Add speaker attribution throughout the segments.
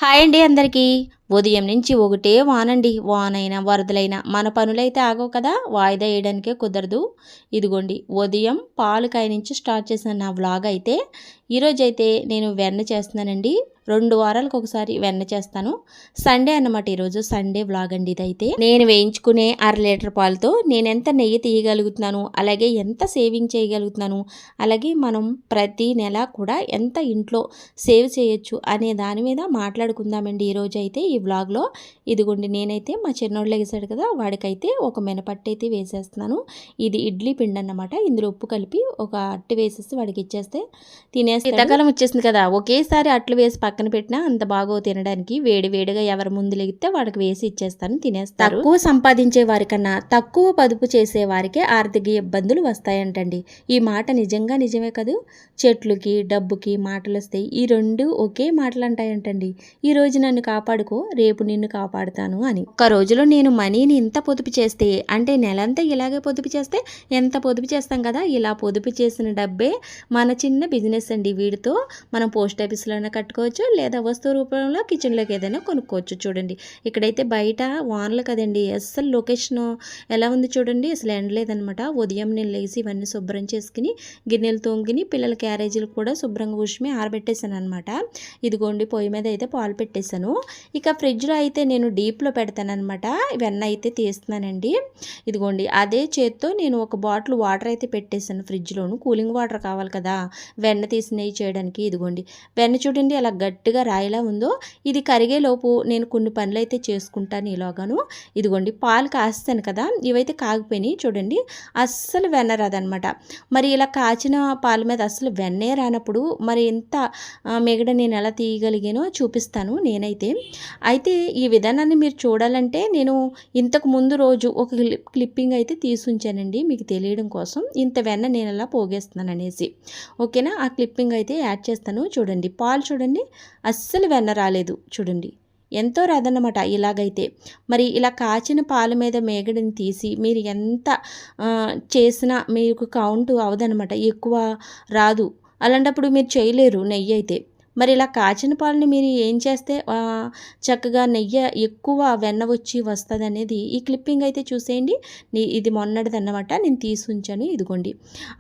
Speaker 1: Hi అండి అందరికీ. ఉదయం నుంచి ఒకటే వానండి. వానైనా వరదలైనా మన పనులైతే ఆగవు కదా, వాయిదా వేయడానికే కుదరదు. ఇదిగోండి ఉదయం పాలు కాయ నుంచి స్టార్ట్ చేసిన నా వ్లాగ్ అయితే ఈరోజైతే నేను వెన్న చేస్తున్నానండి. 2 వారాలకు ఒకసారి వెన్న చేస్తాను. సండే అన్నమాట, ఈరోజు సండే వ్లాగ్ అండి. ఇదైతే నేను వేయించుకునే 1/2 లీటర్ పాలతో నేను ఎంత నెయ్యి తీయగలుగుతున్నాను, అలాగే ఎంత సేవింగ్ చేయగలుగుతున్నాను, అలాగే మనం ప్రతి నెల కూడా ఎంత ఇంట్లో సేవ్ చేయొచ్చు అనే దాని మీద మాట్లాడుకుందామండి ఈరోజు అయితే ఈ వ్లాగ్లో. ఇదిగోండి నేనైతే మా చిన్నోళ్ళు లెగిసాడు కదా, వాడికైతే ఒక మినపట్టు అయితే వేసేస్తున్నాను. ఇది ఇడ్లీ పిండి అన్నమాట. ఇందులో ఉప్పు కలిపి ఒక అట్టు వేసేసి వాడికి ఇచ్చేస్తే తినేస్తాడు. శీతాకాలం వచ్చేసింది కదా, ఒకేసారి అట్లు వేసి పక్కన పెట్టినా అంత బాగో తినడానికి. వేడి వేడిగా ఎవరి ముందు లెగితే వాడికి వేసి ఇచ్చేస్తాను, తినేస్తారు. తక్కువ సంపాదించే వారికన్నా తక్కువ పొదుపు చేసే వారికే ఆర్థిక ఇబ్బందులు వస్తాయంటండి. ఈ మాట నిజంగా నిజమే కదా. చెట్లుకి డబ్బుకి మాటలు వస్తాయి, ఈ రెండు ఒకే మాటలు అంటాయంటండి. ఈ రోజు నన్ను కాపాడుకో, రేపు నిన్ను కాపాడుతాను అని. ఒక రోజులో నేను మనీని ఇంత పొదుపు చేస్తే, అంటే నెలంతా ఇలాగే పొదుపు చేస్తే ఎంత పొదుపు చేస్తాం కదా, ఇలా పొదుపు చేసిన డబ్బే మన చిన్న బిజినెస్ అండి. వీడితో మనం పోస్ట్ ఆఫీస్లోనే కట్టుకోవచ్చు, లేదా వస్తువు రూపంలో కిచెన్లోకి ఏదైనా కొనుక్కోవచ్చు. చూడండి ఇక్కడైతే బయట వానలు కదండి, అస్సలు లొకేషన్ ఎలా ఉంది చూడండి, అసలు ఎండలేదనమాట. ఉదయం నేను లేచి ఇవన్నీ శుభ్రం చేసుకుని గిన్నెలు తోముకుని పిల్లల క్యారేజీలు కూడా శుభ్రంగా ఊసిమి ఆరబెట్టేశాను అనమాట. ఇదిగోండి పొయ్యి మీద అయితే పాలు పెట్టేశాను. ఇక ఫ్రిడ్జ్లో అయితే నేను డీప్లో పెడతాను అనమాట. వెన్న అయితే తీస్తున్నానండి. ఇదిగోండి అదే చేత్తో నేను ఒక బాటిల్ వాటర్ అయితే పెట్టేశాను ఫ్రిడ్జ్లోను. కూలింగ్ వాటర్ కావాలి కదా వెన్న తీసి నెయ్యి చేయడానికి. ఇదిగోండి వెన్న చూడండి ఎలా గట్టిగా రాయిలా ఉందో. ఇది కరిగేలోపు నేను కొన్ని పనులు అయితే చేసుకుంటాను ఇలాగాను. ఇదిగోండి పాలు కాస్తాను కదా, ఇవైతే కాగిపోయినాయి చూడండి, అస్సలు వెన్న రాదనమాట. మరి ఇలా కాచిన పాల మీద అస్సలు వెన్నే రానప్పుడు మరి ఎంత మిగడ నేను ఎలా తీయగలిగానో చూపిస్తాను నేనైతే. అయితే ఈ విధానాన్ని మీరు చూడాలంటే నేను ఇంతకు ముందు రోజు ఒక క్లిప్పింగ్ అయితే తీసుంచానండి మీకు తెలియడం కోసం, ఇంత వెన్న నేను ఎలా పోగేస్తున్నాను అనేసి. ఓకేనా, ఆ క్లిప్పింగ్ అయితే యాడ్ చేస్తాను. చూడండి పాలు చూడండి అస్సలు వెన్న రాలేదు చూడండి, ఎంతో రాదన్నమాట ఇలాగైతే. మరి ఇలా కాచిన పాల మీద మేగడిని తీసి మీరు ఎంత చేసినా మీకు కౌంట్ అవదనమాట, ఎక్కువ రాదు. అలాంటప్పుడు మీరు చేయలేరు నెయ్యి అయితే. మరి ఇలా కాచిన పాలని మీరు ఏం చేస్తే చక్కగా నెయ్యి ఎక్కువ వెన్న వచ్చి వస్తుంది అనేది ఈ క్లిప్పింగ్ అయితే చూసేయండి. ఇది మొన్నటిది అన్నమాట, నేను తీసుంచాను. ఇదిగోండి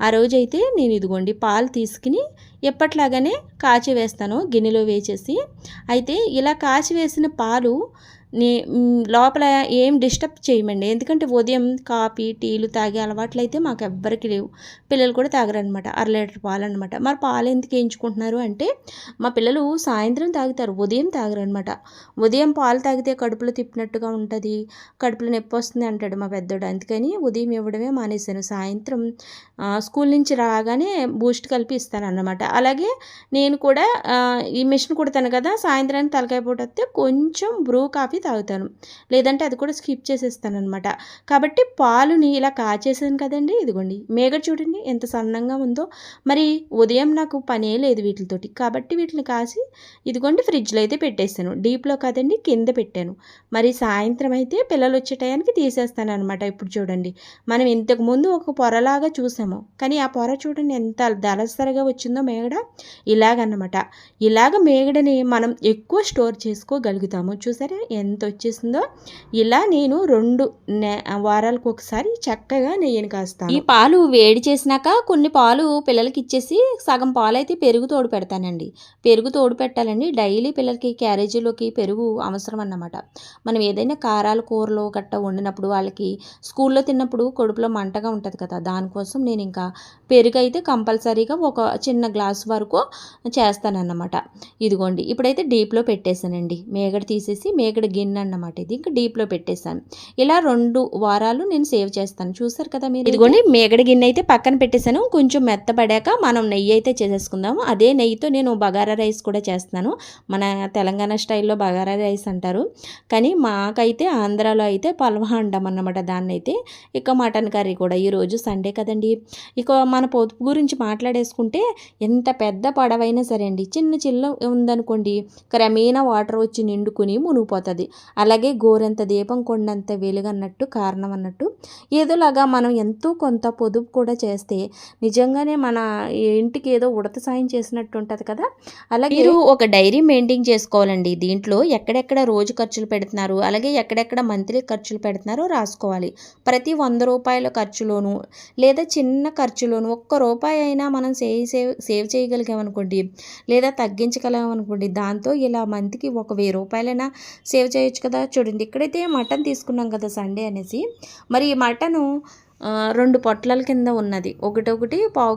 Speaker 1: ఆ రోజైతే నేను ఇదిగోండి పాలు తీసుకుని ఎప్పట్లాగానే కాచి వేస్తాను గిన్నెలో వేసేసి. అయితే ఇలా కాచి వేసిన పాలు లోపల ఏం డిస్టర్బ్ చేయమండి, ఎందుకంటే ఉదయం కాఫీ టీలు తాగే అలవాట్లు అయితే మాకు ఎవ్వరికి లేవు. పిల్లలు కూడా తాగరనమాట. 1/2 లీటర్ పాలు అనమాట. మరి పాలు ఎందుకు వేయించుకుంటున్నారు అంటే మా పిల్లలు సాయంత్రం తాగుతారు, ఉదయం తాగరనమాట. ఉదయం పాలు తాగితే కడుపులో తిప్పినట్టుగా ఉంటుంది, కడుపులో నొప్పి వస్తుంది అంటాడు మా పెద్దోడు. అందుకని ఉదయం ఇవ్వడమే మానేశాను. సాయంత్రం స్కూల్ నుంచి రాగానే బూస్ట్ కలిపి ఇస్తాను అన్నమాట. అలాగే నేను కూడా ఈ మిషన్ కుడతాను కదా, సాయంత్రానికి తలకాయ పూట వస్తే కొంచెం బ్రూ కాఫీ తాగుతాను, లేదంటే అది కూడా స్కిప్ చేసేస్తాను అనమాట. కాబట్టి పాలుని ఇలా కాచేసాను కదండి. ఇదిగోండి మేగడ చూడండి ఎంత సన్నంగా ఉందో. మరి ఉదయం నాకు పనే లేదు వీటితోటి, కాబట్టి వీటిని కాసి ఇదిగోండి ఫ్రిడ్జ్లో అయితే పెట్టేస్తాను. డీప్లో కదండి కింద పెట్టాను. మరి సాయంత్రం అయితే పిల్లలు వచ్చే టయానికి తీసేస్తాను అనమాట. ఇప్పుడు చూడండి మనం ఇంతకుముందు ఒక పొరలాగా చూసాము, కానీ ఆ పొర చూడండి ఎంత దళసరిగా వచ్చిందో మేగడ. ఇలాగన్నమాట. ఇలాగ మేగడని మనం ఎక్కువ స్టోర్ చేసుకోగలుగుతాము. చూసారా ఎంత వచ్చేసిందో. ఇలా నేను 2 వారాలకు ఒకసారి చక్కగా నెయ్యిని కాస్తాను. ఈ పాలు వేడి చేసినాక కొన్ని పాలు పిల్లలకి ఇచ్చేసి సగం పాలు అయితే పెరుగు తోడు పెడతానండి. పెరుగు తోడు పెట్టాలండి డైలీ. పిల్లలకి క్యారేజీలోకి పెరుగు అవసరం అన్నమాట. మనం ఏదైనా కారాలు కూరలు గట్ట వండినప్పుడు వాళ్ళకి స్కూల్లో తిన్నప్పుడు కడుపులో మంటగా ఉంటుంది కదా, దానికోసం నేను ఇంకా పెరుగు అయితే కంపల్సరీగా ఒక చిన్న గ్లాస్ వరకు చేస్తానన్నమాట. ఇదిగోండి ఇప్పుడైతే డీప్లో పెట్టేశానండి. మేగడ తీసేసి మేగడ గిన్నె అన్నమాట ఇది, ఇంకా డీప్లో పెట్టేశాను. ఇలా 2 వారాలు నేను సేవ్ చేస్తాను. చూసారు కదా మీరు. ఇదిగోండి మేగడ గిన్నె అయితే పక్కన పెట్టేశాను. కొంచెం మెత్తపడాక మనం నెయ్యి అయితే చేసేసుకుందాము. అదే నెయ్యితో నేను బగారా రైస్ కూడా చేస్తున్నాను. మన తెలంగాణ స్టైల్లో బగారా రైస్ అంటారు, కానీ మాకైతే ఆంధ్రాలో అయితే పల్వా అంటాం అన్నమాట దాన్ని అయితే. ఇక మటన్ కర్రీ కూడా ఈరోజు సండే కదండి. ఇక మన పొదుపు గురించి మాట్లాడేసుకుంటే ఎంత పెద్ద పడవైనా సరే అండి, చిన్న చిల్ల ఉందనుకోండి క్రమేణా వాటర్ వచ్చి నిండుకుని మునిగిపోతుంది. అలాగే గోరంత దీపం కొండంత వెలుగన్నట్టు కారణం అన్నట్టు ఏదోలాగా మనం ఎంతో కొంత పొదుపు కూడా చేస్తే నిజంగానే మన ఇంటికి ఏదో ఉడత సాయం చేసినట్టు ఉంటుంది కదా. అలాగే మీరు ఒక డైరీ మెయింటైన్ చేసుకోవాలండి. దీంట్లో ఎక్కడెక్కడ రోజు ఖర్చులు పెడుతున్నారు, అలాగే ఎక్కడెక్కడ మంత్లీ ఖర్చులు పెడుతున్నారో రాసుకోవాలి. ప్రతి 100 రూపాయల ఖర్చులోను లేదా చిన్న ఖర్చులోను ఒక్క రూపాయి అయినా మనం సేవ్ చేయగలిగామనుకోండి, లేదా తగ్గించగలమనుకోండి, దాంతో ఇలా మంత్కి ఒక 1000 రూపాయలైనా సేవ్ చేయొచ్చు కదా. చూడండి ఇక్కడైతే మటన్ తీసుకున్నాం కదా సండే అనేసి, మరి ఈ మటను 2 పొట్లాల కింద ఉన్నది. ఒకటొకటి పావు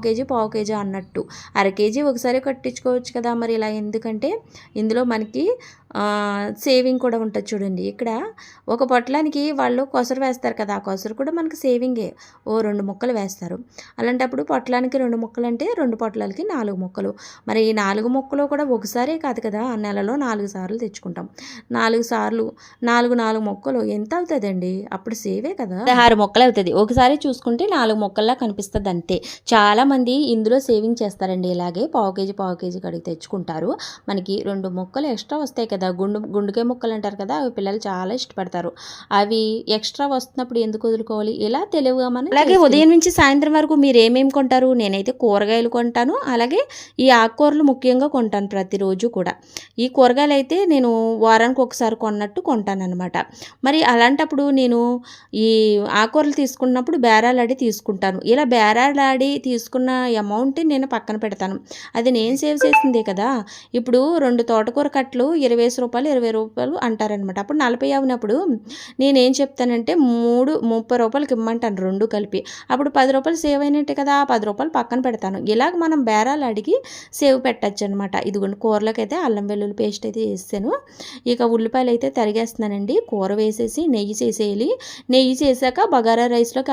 Speaker 1: కేజీ అన్నట్టు. అర కేజీ ఒకసారి కట్టించుకోవచ్చు కదా. మరి ఇలా ఎందుకంటే ఇందులో మనకి సేవింగ్ కూడా ఉంటుంది. చూడండి ఇక్కడ ఒక పొట్లానికి వాళ్ళు కొసరు వేస్తారు కదా, ఆ కొసరు కూడా మనకి సేవింగే. 2 ముక్కలు వేస్తారు. అలాంటప్పుడు పొట్లానికి 2 ముక్కలు అంటే 2 పొట్లాలకి 4 ముక్కలు. మరి ఈ 4 ముక్కలు కూడా ఒకసారే కాదు కదా, నెలలో 4 సార్లు తెచ్చుకుంటాం. 4 సార్లు 4 ముక్కలు ఎంత అవుతుందండి? అప్పుడు సేవే కదా, 6 ముక్కలు అవుతుంది. ఒకసారి చూసుకుంటే 4 ముక్కల్లా కనిపిస్తుంది అంతే. చాలామంది ఇందులో సేవింగ్ చేస్తారండి. ఇలాగే పావు కేజీ కడిగి తెచ్చుకుంటారు. మనకి 2 ముక్కలు ఎక్స్ట్రా వస్తాయి కదా, గుండుకాయ ముక్కలు అంటారు కదా, అవి పిల్లలు చాలా ఇష్టపడతారు. అవి ఎక్స్ట్రా వస్తున్నప్పుడు ఎందుకు వదులుకోవాలి? ఇలా తెలివిగా మనం. అలాగే ఉదయం నుంచి సాయంత్రం వరకు మీరు ఏమేమి కొంటారు? నేనైతే కూరగాయలు కొంటాను, అలాగే ఈ ఆకుకూరలు ముఖ్యంగా కొంటాను ప్రతిరోజు కూడా. ఈ కూరగాయలు అయితే నేను వారానికి ఒకసారి కొన్నట్టు కొంటాను అనమాట. మరి అలాంటప్పుడు నేను ఈ ఆకుకూరలు తీసుకున్నప్పుడు బేరాలాడి తీసుకుంటాను. ఇలా బేరాలాడి తీసుకున్న అమౌంట్ నేను పక్కన పెడతాను. అది నేను సేవ్ చేసిందే కదా. ఇప్పుడు 2 తోటకూర కట్టలు 20 రూపాయలు అంటారనమాట. అప్పుడు 40 అవునప్పుడు నేనేం చెప్తానంటే 30 రూపాయలకి ఇమ్మంటాను 2 కలిపి. అప్పుడు 10 రూపాయలు సేవ్ అయినట్టే కదా, 10 రూపాయలు పక్కన పెడతాను. ఇలాగ మనం బేరాలు అడిగి సేవ్ పెట్టచ్చు అనమాట. ఇదిగోండి కూరలోకి అయితే అల్లం వెల్లుల్లి పేస్ట్ అయితే వేసాను. ఇక ఉల్లిపాయలు అయితే తరిగేస్తున్నానండి. కూర వేసేసి నెయ్యి చేసేయాలి. నెయ్యి చేశాక బగారా రైస్లోకి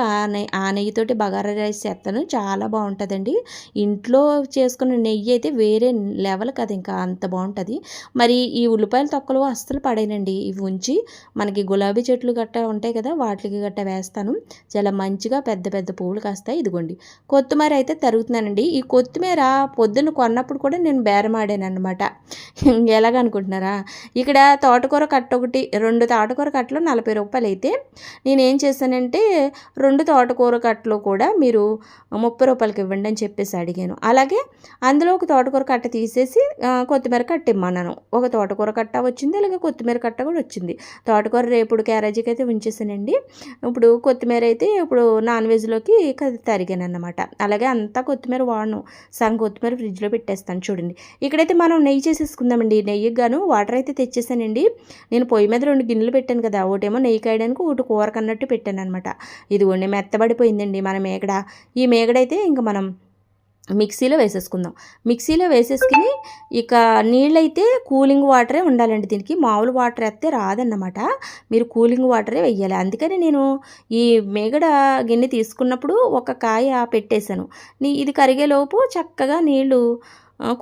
Speaker 1: ఆ నెయ్యితోటి బగారా రైస్ చేస్తాను. చాలా బాగుంటుందండి. ఇంట్లో చేసుకున్న నెయ్యి అయితే వేరే లెవెల్ కదా, ఇంకా అంత బాగుంటుంది. మరి ఈ ఉల్లిపాయల తొక్కలు అస్సలు పడేనండి. ఇవి ఉంచి మనకి గులాబీ చెట్లు గట్ట ఉంటాయి కదా, వాటికి గట్ట వేస్తాను. చాలా మంచిగా పెద్ద పెద్ద పువ్వులు కాస్తాయి. ఇదిగోండి కొత్తిమీర అయితే తరుగుతున్నానండి. ఈ కొత్తిమీర పొద్దున్న కొన్నప్పుడు కూడా నేను బేరమాడాను అనమాట. ఎలాగనుకుంటున్నారా? ఇక్కడ తోటకూర కట్ట ఒకటి 2 తోటకూర కట్టలు 40 రూపాయలు అయితే నేనేం చేశానంటే 2 తోటకూర కట్టలు కూడా మీరు 30 రూపాయలకి ఇవ్వండి అని చెప్పేసి అడిగాను. అలాగే అందులో ఒక తోటకూర కట్ట తీసేసి కొత్తిమీర కట్ట ఇమ్మన్నాను. ఒక తోటకూర కట్ట వచ్చింది, అలాగే కొత్తిమీర కట్ట కూడా వచ్చింది. తోటకూర రేపుడు క్యారేజీకి అయితే ఉంచేసానండి. ఇప్పుడు కొత్తిమీర అయితే ఇప్పుడు నాన్ వెజ్లోకి తరిగాను అన్నమాట. అలాగే అంతా కొత్తిమీర వాడను, సగం కొత్తిమీర ఫ్రిడ్జ్లో పెట్టేస్తాను. చూడండి ఇక్కడైతే మనం నెయ్యి చేసేసుకుందామండి. నెయ్యికి గాను వాటర్ అయితే తెచ్చేసానండి. నేను పొయ్యి మీద 2 గిన్నెలు పెట్టాను కదా, ఒకటేమో నెయ్యి కాయడానికి, ఒకటి కూరకు అన్నట్టు పెట్టాను అనమాట. ఇదిగోండి మెత్తబడిపోయిందండి మన మేగడ. ఈ మేగడైతే ఇంకా మనం మిక్సీలో వేసేసుకుందాం. మిక్సీలో వేసేసుకుని ఇక నీళ్ళైతే కూలింగ్ వాటరే ఉండాలండి. దీనికి మామూలు వాటర్ వేస్తే రాదన్నమాట. మీరు కూలింగ్ వాటరే వేయాలి. అందుకని నేను ఈ మేగడ గిన్నె తీసుకున్నప్పుడు ఒక కాయ పెట్టేశాను. ఇది కరిగేలోపు చక్కగా నీళ్ళు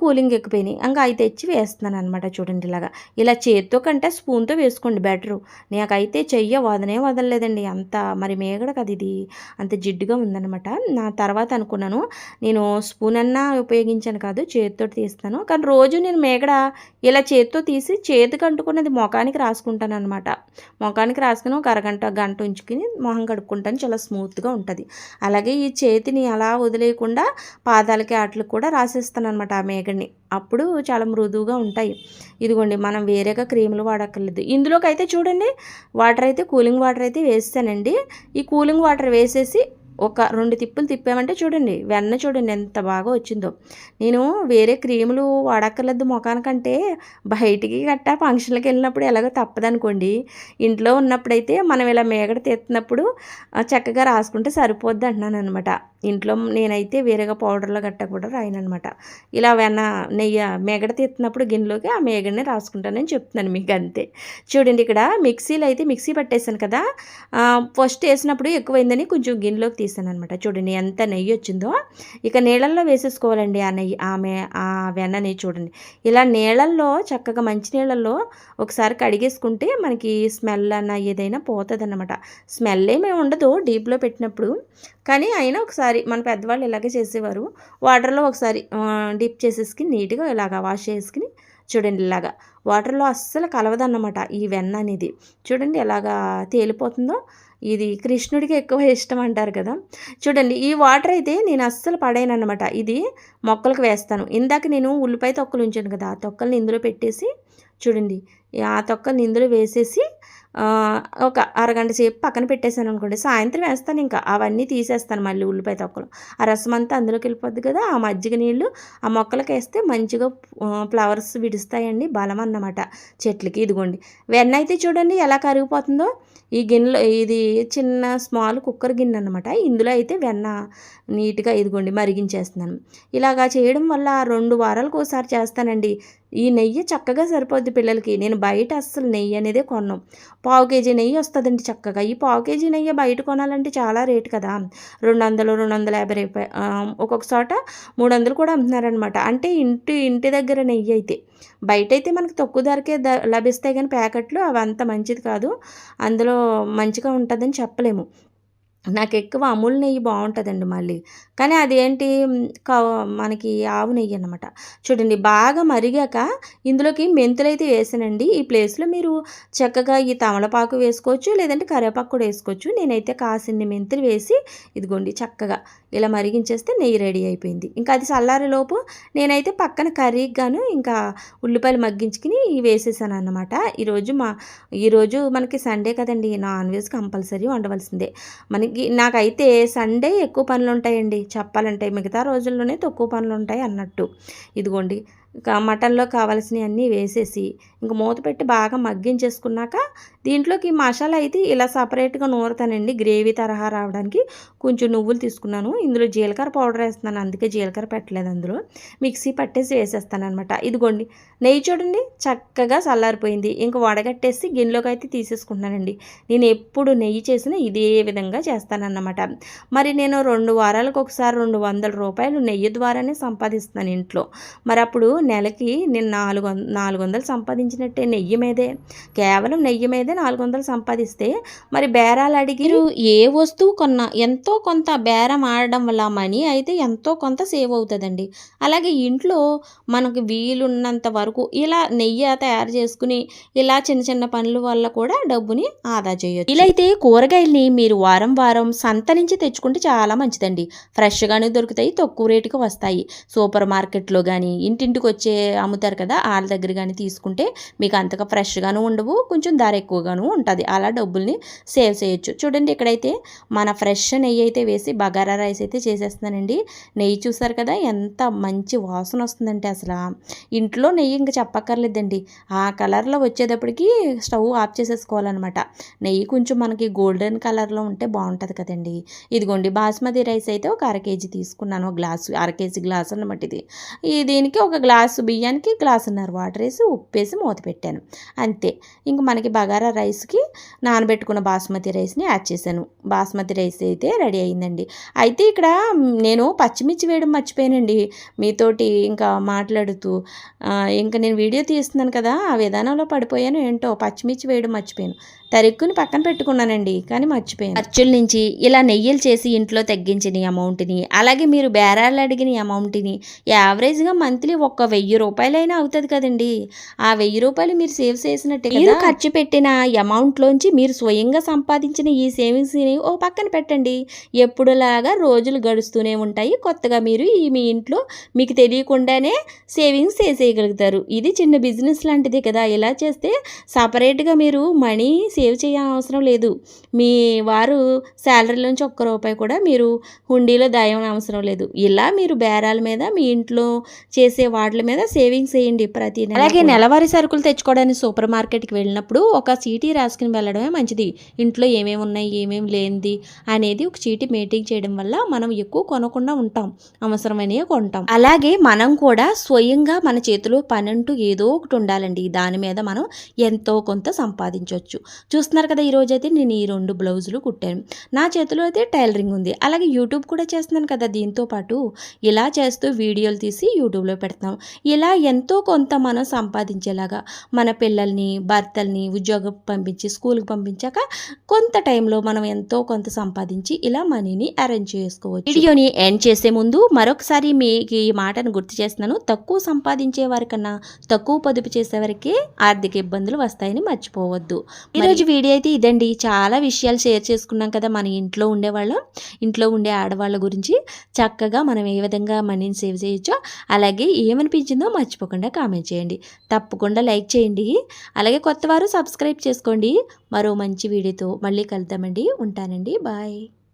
Speaker 1: కూలింగ్ ఎక్కిపోయినాయి. ఇంకా అవి తెచ్చి వేస్తున్నాను అనమాట. చూడండి ఇలా చేత్తో కంటే స్పూన్తో వేసుకోండి బెటరు. నాకైతే వదలలేదండి అంత. మరి మేగడ కదా ఇది, అంత జిడ్డుగా ఉందనమాట. నా తర్వాత అనుకున్నాను నేను స్పూన్ అన్నా ఉపయోగించాను కాదు, చేతితో తీస్తాను. కానీ రోజు నేను మేగడ ఇలా చేత్తో తీసి చేతికి అంటుకున్నది ముఖానికి రాసుకుంటాను అనమాట. ముఖానికి రాసుకుని ఒక గంట ఉంచుకుని మొహం కడుక్కుంటాను. చాలా స్మూత్గా ఉంటుంది. అలాగే ఈ చేతిని అలా వదిలేయకుండా పాదాలకి వాటికి కూడా రాసేస్తాను అనమాట ఆ మేగడిని. అప్పుడు చాలా మృదువుగా ఉంటాయి. ఇదిగోండి మనం వేరేగా క్రీములు వాడక్కర్లేదు. ఇందులోకి అయితే చూడండి వాటర్ అయితే కూలింగ్ వాటర్ అయితే వేస్తానండి. ఈ కూలింగ్ వాటర్ వేసేసి ఒక 2 తిప్పులు తిప్పామంటే చూడండి వెన్న చూడండి ఎంత బాగా వచ్చిందో. నేను వేరే క్రీములు వాడక్కర్లేదు ముఖానికంటే. బయటికి గట్టా ఫంక్షన్లకు వెళ్ళినప్పుడు ఎలాగో తప్పదనుకోండి, ఇంట్లో ఉన్నప్పుడైతే మనం ఇలా మేగడ తీస్తున్నప్పుడు చక్కగా రాసుకుంటే సరిపోద్ది అంటున్నాను అనమాట. ఇంట్లో నేనైతే వేరేగా పౌడర్లో గట్ట కూడా రాయనమాట. ఇలా నెయ్యి మేగడ తీస్తున్నప్పుడు గిన్నెలోకి ఆ మేగడని రాసుకుంటానని చెప్తున్నాను మీకు అంతే. చూడండి ఇక్కడ మిక్సీలో అయితే మిక్సీ పట్టేసాను కదా, ఫస్ట్ వేసినప్పుడు ఎక్కువైందని కొంచెం గిన్నెలోకి తీసాను అనమాట. చూడండి ఎంత నెయ్యి వచ్చిందో. ఇక నీళ్ళల్లో వేసేసుకోవాలండి ఆ నెయ్యి, ఆ వెన్నని. చూడండి ఇలా నీళ్ళల్లో చక్కగా మంచి నీళ్ళల్లో ఒకసారి కడిగేసుకుంటే మనకి స్మెల్ అన్న ఏదైనా పోతుంది అన్నమాట. స్మెల్ ఏమీ ఉండదు డీప్లో పెట్టినప్పుడు, కానీ అయినా ఒకసారి మన పెద్దవాళ్ళు ఇలాగే చేసేవారు. వాటర్లో ఒకసారి డిప్ చేసేసుకుని నీట్గా ఇలాగా వాష్ చేసుకుని చూడండి ఇలాగా వాటర్లో అస్సలు కలవదన్నమాట ఈ వెన్న అనేది. చూడండి ఎలాగా తేలిపోతుందో. ఇది కృష్ణుడికి ఎక్కువ ఇష్టం అంటారు కదా. చూడండి ఈ వాటర్ అయితే నేను అస్సలు పడేయనన్నమాట. ఇది మొక్కలకు వేస్తాను. ఇందాక నేను ఉల్లిపాయ తొక్కలు ఉంచాను కదా, ఆ తొక్కల్ని ఇందులో పెట్టేసి చూడండి ఆ తొక్కల్ని ఇందులో వేసేసి ఒక అరగంట సేపు పక్కన పెట్టేసాను అనుకోండి, సాయంత్రం వేస్తాను ఇంకా అవన్నీ తీసేస్తాను మళ్ళీ ఉల్లిపాయ తొక్కలు. ఆ రసం అంతా అందులోకి వెళ్ళిపోద్ది కదా, ఆ మజ్జిగ నీళ్ళు ఆ మొక్కలకి వేస్తే మంచిగా ఫ్లవర్స్ విడుస్తాయండి, బలం అన్నమాట చెట్లకి. ఇదిగోండి వెన్న అయితే చూడండి ఎలా కరిగిపోతుందో. ఈ గిన్నెలో ఇది చిన్న స్మాల్ కుక్కర్ గిన్నె అనమాట, ఇందులో అయితే వెన్న నీట్గా ఇదిగోండి మరిగించేస్తున్నాను. ఇలాగా చేయడం వల్ల 2 వారాలకు ఒకసారి చేస్తానండి. ఈ నెయ్యి చక్కగా సరిపోద్ది పిల్లలకి. నేను బయట అస్సలు నెయ్యి అనేదే కొన్నాం. పావు కేజీ నెయ్యి వస్తుందండి చక్కగా. ఈ పావు కేజీ నెయ్యి బయట కొనాలంటే చాలా రేటు కదా, 200 250 రూపాయలు, ఒక్కొక్క చోట 300 కూడా అమ్ముతున్నారనమాట. అంటే ఇంటి దగ్గర నెయ్యి అయితే. బయట అయితే మనకు తక్కువ ధరకే లభిస్తాయి కానీ ప్యాకెట్లు అవి అంత మంచిది కాదు, అందులో మంచిగా ఉంటుందని చెప్పలేము. నాకు ఎక్కువ అమూల్ నెయ్యి బాగుంటుందండి మళ్ళీ. కానీ అదేంటి మనకి ఆవు నెయ్యి అన్నమాట. చూడండి బాగా మరిగాక ఇందులోకి మెంతులైతే వేసానండి. ఈ ప్లేస్లో మీరు చక్కగా ఈ తమలపాకు వేసుకోవచ్చు, లేదంటే కరివేపాకు కూడా వేసుకోవచ్చు. నేనైతే కాసిన్ని మెంతులు వేసి ఇదిగోండి చక్కగా ఇలా మరిగించేస్తే నెయ్యి రెడీ అయిపోయింది. ఇంకా అది చల్లారేలోపు నేనైతే పక్కన కర్రీకి గాను ఇంకా ఉల్లిపాయలు మగ్గించుకుని వేసేసాను అన్నమాట. ఈరోజు మనకి సండే కదండి, నాన్ వెజ్ కంపల్సరీ వండవలసిందే నాకైతే. సండే ఎక్కువ పనులు ఉంటాయండి చెప్పాలంటే, మిగతా రోజుల్లోనే తక్కువ పనులు ఉంటాయి అన్నట్టు. ఇదిగోండి మటన్లో కావాల్సినవన్నీ వేసేసి ఇంక మూత పెట్టి బాగా మగ్గించేసుకున్నాక దీంట్లోకి మసాలా అయితే ఇలా సపరేట్గా నూరుతానండి, గ్రేవీ తరహా రావడానికి. కొంచెం నువ్వులు తీసుకున్నాను, ఇందులో జీలకర్ర పౌడర్ వేస్తున్నాను, అందుకే జీలకర్ర పెట్టలేదు అందులో. మిక్సీ పట్టేసి వేసేస్తాను అనమాట. ఇదిగోండి నెయ్యి చూడండి చక్కగా చల్లారిపోయింది. ఇంక వడగట్టేసి గిన్నెలోకి అయితే తీసేసుకుంటున్నానండి. నేను ఎప్పుడు నెయ్యి చేసినా ఇదే విధంగా చేస్తానన్నమాట. మరి నేను 2 వారాలకు ఒకసారి 200 రూపాయలు నెయ్యి ద్వారానే సంపాదిస్తాను ఇంట్లో. మరి అప్పుడు నెలకి నేను 400 సంపాదించినట్టే నెయ్యి మీదే. కేవలం నెయ్యి మీదే 400 సంపాదిస్తే మరి బేరాలు అడిగి ఏ వస్తువు కొన్నా ఎంతో కొంత బేరం ఆడడం వల్ల మనీ అయితే ఎంతో కొంత సేవ్ అవుతుందండి. అలాగే ఇంట్లో మనకు వీలున్నంత వరకు ఇలా నెయ్యి తయారు చేసుకుని ఇలా చిన్న చిన్న పనుల వల్ల కూడా డబ్బుని ఆదా చేయొచ్చు. ఇలా అయితే కూరగాయల్ని మీరు వారం వారం సంత నుంచి తెచ్చుకుంటే చాలా మంచిదండి. ఫ్రెష్గానే దొరుకుతాయి, తక్కువ రేటుకి వస్తాయి. సూపర్ మార్కెట్లో కానీ ఇంటింటికి వచ్చే అమ్ముతారు కదా, వాళ్ళ దగ్గర కానీ తీసుకుంటే మీకు అంతగా ఫ్రెష్గాను ఉండవు, కొంచెం ధర ఎక్కువగాను ఉంటుంది. అలా డబ్బుల్ని సేవ్ చేయొచ్చు. చూడండి ఇక్కడైతే మన ఫ్రెష్ నెయ్యి అయితే వేసి బగారా రైస్ అయితే చేసేస్తున్నానండి. నెయ్యి చూసారు కదా ఎంత మంచి వాసన వస్తుందంటే అసలు ఇంట్లో నెయ్యి ఇంకా చెప్పక్కర్లేదండి. ఆ కలర్లో వచ్చేటప్పటికి స్టవ్ ఆఫ్ చేసేసుకోవాలన్నమాట. నెయ్యి కొంచెం మనకి గోల్డెన్ కలర్లో ఉంటే బాగుంటుంది కదండి. ఇదిగోండి బాస్మతి రైస్ అయితే ఒక 1/2 కేజీ తీసుకున్నాను, గ్లాసు 1/2 కేజీ గ్లాసు అన్నమాట ఇది. దీనికి ఒక గ్లాసు బియ్యానికి గ్లాసున్నర వాటర్ వేసి ఉప్పేసి మూత పెట్టాను అంతే. ఇంక మనకి బగారా రైస్కి నానబెట్టుకున్న బాస్మతి రైస్ని యాడ్ చేశాను. బాస్మతి రైస్ అయితే రెడీ అయిందండి. అయితే ఇక్కడ నేను పచ్చిమిర్చి వేయడం మర్చిపోయానండి మీతోటి ఇంకా మాట్లాడుతూ. ఇంకా నేను వీడియో తీస్తున్నాను కదా, ఆ విధానంలో పడిపోయాను ఏంటో, పచ్చిమిర్చి వేయడం మర్చిపోయాను. తరుక్కుని పక్కన పెట్టుకున్నానండి కానీ మర్చిపోయాను. ఖర్చుల నుంచి ఇలా నెయ్యిలు చేసి ఇంట్లో తగ్గించిన అమౌంట్ని, అలాగే మీరు బేరాలు అడిగిన అమౌంట్ని యావరేజ్గా మంత్లీ ఒక 1000 రూపాయలైనా అవుతుంది కదండి. ఆ 1000 రూపాయలు మీరు సేవ్ చేసినట్టే. మీరు ఖర్చు పెట్టిన అమౌంట్లోంచి మీరు స్వయంగా సంపాదించిన ఈ సేవింగ్స్ని ఓ పక్కన పెట్టండి. ఎప్పుడులాగా రోజులు గడుస్తూనే ఉంటాయి. కొత్తగా మీరు మీ ఇంట్లో మీకు తెలియకుండానే సేవింగ్స్ చేసేయగలుగుతారు. ఇది చిన్న బిజినెస్ లాంటిదే కదా. ఇలా చేస్తే సపరేట్గా మీరు మనీ సేవ్ చేయవసరం లేదు. మీ వారు శాలరీలోంచి ఒక్క రూపాయి కూడా మీరు హుండీలో దాయం అవసరం లేదు. ఇలా మీరు బేరాల మీద మీ ఇంట్లో చేసే వాటి మీద సేవింగ్స్ చేయండి ప్రతి నెల. అలాగే నెలవారీ సరుకులు తెచ్చుకోవడానికి సూపర్ మార్కెట్కి వెళ్ళినప్పుడు ఒక చీటీ రాసుకుని వెళ్ళడమే మంచిది. ఇంట్లో ఏమేమి ఉన్నాయి ఏమేమి లేనిది అనేది ఒక చీటీ మెయింటైన్ చేయడం వల్ల మనం ఎక్కువ కొనకుండా ఉంటాం, అవసరమైనవి కొంటాం. అలాగే మనం కూడా స్వయంగా మన చేతిలో పని అంటూ ఏదో ఒకటి ఉండాలండి. దాని మీద మనం ఎంతో కొంత సంపాదించవచ్చు. చూస్తున్నారు కదా, ఈరోజు అయితే నేను ఈ 2 బ్లౌజులు కుట్టాను. నా చేతిలో అయితే టైలరింగ్ ఉంది. అలాగే యూట్యూబ్ కూడా చేస్తున్నాను కదా, దీంతో పాటు ఇలా చేస్తూ వీడియోలు తీసి యూట్యూబ్లో పెడతాం. ఇలా ఎంతో కొంత మనం సంపాదించేలాగా మన పిల్లల్ని భర్తల్ని ఉద్యోగం పంపించి స్కూల్కి పంపించాక కొంత టైంలో మనం ఎంతో కొంత సంపాదించి ఇలా మనీని అరేంజ్ చేసుకోవచ్చు. వీడియోని ఎండ్ చేసే ముందు మరొకసారి మీకు ఈ మాటను గుర్తు చేస్తున్నాను. తక్కువ సంపాదించే వారికన్నా తక్కువ పొదుపు చేసేవారికి ఆర్థిక ఇబ్బందులు వస్తాయని మర్చిపోవద్దు. ఈరోజు వీడియో అయితే ఇదండి. చాలా విషయాలు షేర్ చేసుకున్నాం కదా మన ఇంట్లో ఉండేవాళ్ళం, ఇంట్లో ఉండే ఆడవాళ్ళ గురించి. చక్కగా మనం ఏ విధంగా మనీని సేవ్ చేయొచ్చో, అలాగే ఏమనిపించిందో మర్చిపోకుండా కామెంట్ చేయండి. తప్పకుండా లైక్ చేయండి. అలాగే కొత్తవారు సబ్స్క్రైబ్ చేసుకోండి. మరో మంచి వీడియోతో మళ్ళీ కలుద్దామండి. ఉంటానండి. బాయ్.